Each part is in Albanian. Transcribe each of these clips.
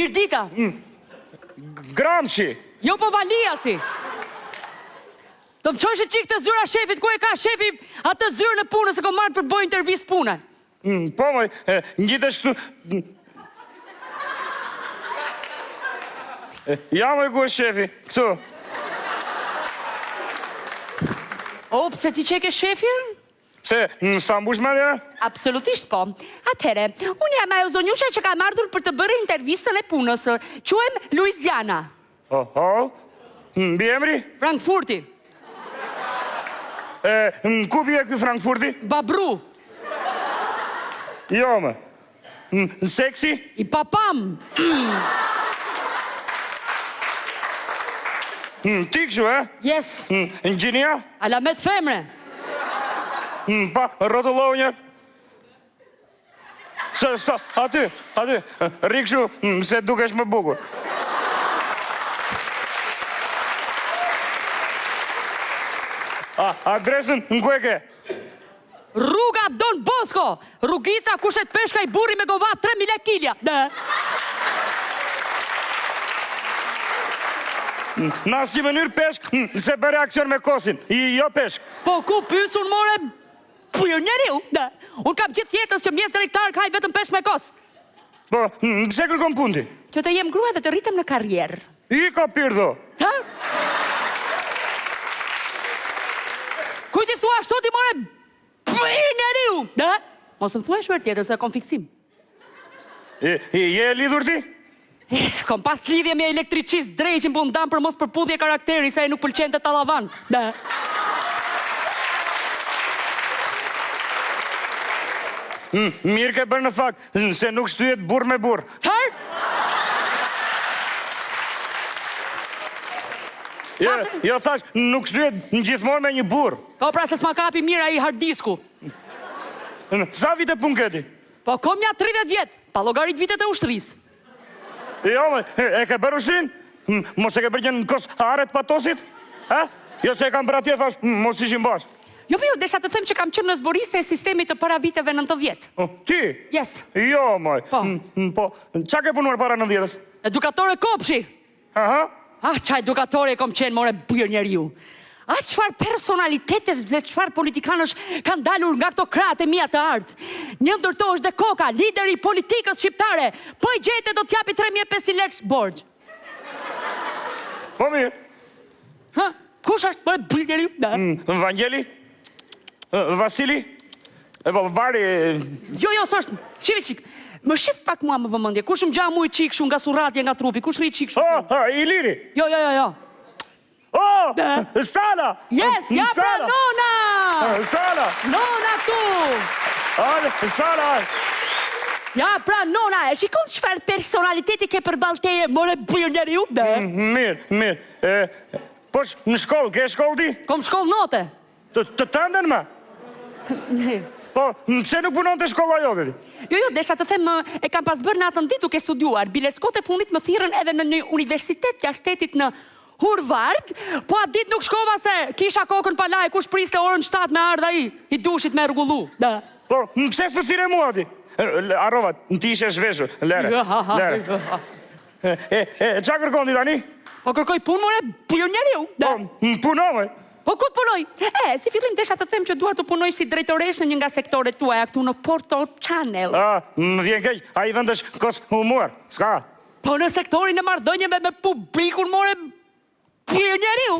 Mirdita. Gramshi. Jo po Valiasi. Të më qojshë qikë të zyra shefit, ku e ka shefi atë zyrë në punë, se ko marrë për bojë intervjist punën. Po, moj, njitështu... Ja, moj, ku e shefi, këtu. O, pëse ti që ke shefin? Se, në stambush me dhe? Absolutisht po. Atere, unë jam ajo zonjusha që ka ardhur për të bërë intervjistën e punës. Quem Luis Diana. Mbi emri? Frankfurti. Në ku bje këj Frankfurti? Babru. Jo, me. Në seksi? I papam. Ti këshu, Yes. Në gjinia? Alamet femre. Pa, rotullohu një. Sta, aty, rikëshu, se dukesh më bukur. Adresën në ku e ke? Rruga Don Bosco. Rrugica kushet peshka i burri me govat 3.000 kilja. Në asë mënyrë peshk, se për reakcion me kosin, jo peshk. Po ku pysun more pionjeriu? Unë kam gjithë jetës që mjes direktar ka i vetëm peshk me kos. Po, pse kërkon punti? Që të jem grua dhe të rritem në karrierë. I ka pirdo. Ha? Kuj ti thua ashtu ti more pionjeriu? Mos më thua shver tjetër se kom fiksim. Je e lidhur ti? Kom pas lidhje me elektricist drejqin, po ndam për mos përpudhje karakteri, sa e nuk pëlqen të talavan. Mirë ke bërë në fakt, se nuk shtyjet burr me burr. Tër? Jo thash, nuk shtyjet në gjithmonë me një burr. Po pra se s'ma kapi mira i hardisku. Sa vite pun këti? Po kom nja 30 vjet, pa llogarit vitet e ushtrisë. Jo, e ke bërë ushtrin? Mos e ke bërë në kos aret patosit? Jo se e kam bërë atje, thash, mos ishim bash. Jo, mirë, desha të them që kam qenë në zboriste e sistemit të para viteve 90. Ti? Yes. Jo, moj. Po. Qa ke punuar para 90-ës? Edukatore kopshi. Qa edukatore kom qenë, more pionjeriu. Qfar personalitetet dhe qfar politikanësh kanë dalur nga këto kratë e mija të ardë. Një ndër to është dhe Koka, lideri politikës shqiptare. Po i gjete do t'japi 3.500 lekë borgj. Po mirë. Kush është për pionjeriu? Vangeli? Vasili? Vari... Jo, s'është. Shive qik. Më shif pak mua më vëmëndje. Kush më gja mu i qik shumë nga suratje nga trupi? Kush rri qik shumë? Iliri? Jo. Sala! Yes, ja pra nona! Sala! Nona tu! Sala! Ja pra nona, e shikon qëfar personaliteti ke për balteje, more pionjeriu? Mirë. Po në shkollë, ke shkollë ti? Kom shkollë note. Të tënden ma? Po, pse nuk punon të shkolla jote ti? Jo, desha të them, e kam pas bërë natën ditë duke studiuar. Bileskot e fundit më thirrën edhe në një universitet të shtetit në Hurvard, po atë ditë nuk shkova se kisha kokën pa laj, kush priste orën 7 me ardha i dushit me rgullu. Po, pse s'pë thire mua ti? Arrova, në ti ishe shveshur, lere. Qa kërkon ti tani? Po kërkoj punë, more, pionjeriu. Po, punove. Po, ku të punoj? Si fillim desha të them që dua të punoj si drejtoresh në një nga sektoret tuaja këtu në Porto Channel. Më vjen keq, a i vendesh kos humor, s'ka? Po në sektorin e marrëdhënieve me publikun, more, pionjeriu.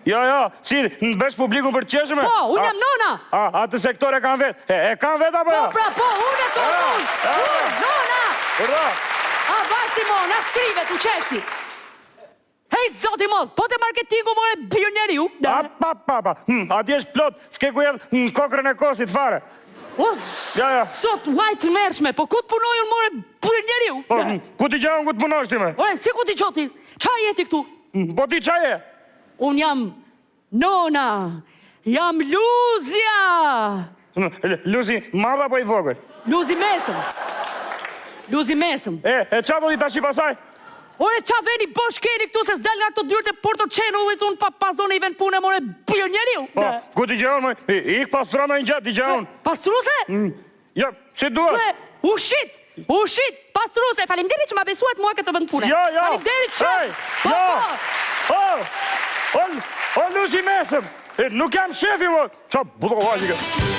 Jo, si, në besh publikun për qeshme? Po, unë jam nona. Atë sektor e kanë vetë. E kanë vetë apo jo? Po, pra, po, unë e tonë. Nona. Urra. Simon, a shkrivet, u qeshti. Hej, zoti mod, po të marketingu more pionjeriu. Pa. Ati është plot, s'ke ku jedhë në kokrën e kosit fare. Sot, uaj të mërshme, po ku të punoj unë more pionjeriu? Ku t'i gjaun ku të punosh ti me? Si ku t'i qoti? Qa jeti këtu? Po ti qa je? Unë jam nona, jam Luzja. Luzi madha po i vogël? Luzi mesëm. E qa do t'i tashi pasaj? Ore, qa veni bosh keni këtu se s'del nga këto dyrët e Porto Channel, unë pa pazone i ven punë e more pionjeriu. Ku t'i gjaun, ik pastrona i gjatë, t'i gjaun. Pastruse? Ja, që duash? U shit, Ushit, pastruse, faleminderit që ma besuat mua këtë vend pune. Jo. Faleminderit shef. O luzi mesëm. Nuk jam shefi, mo. Qa budo vajtë.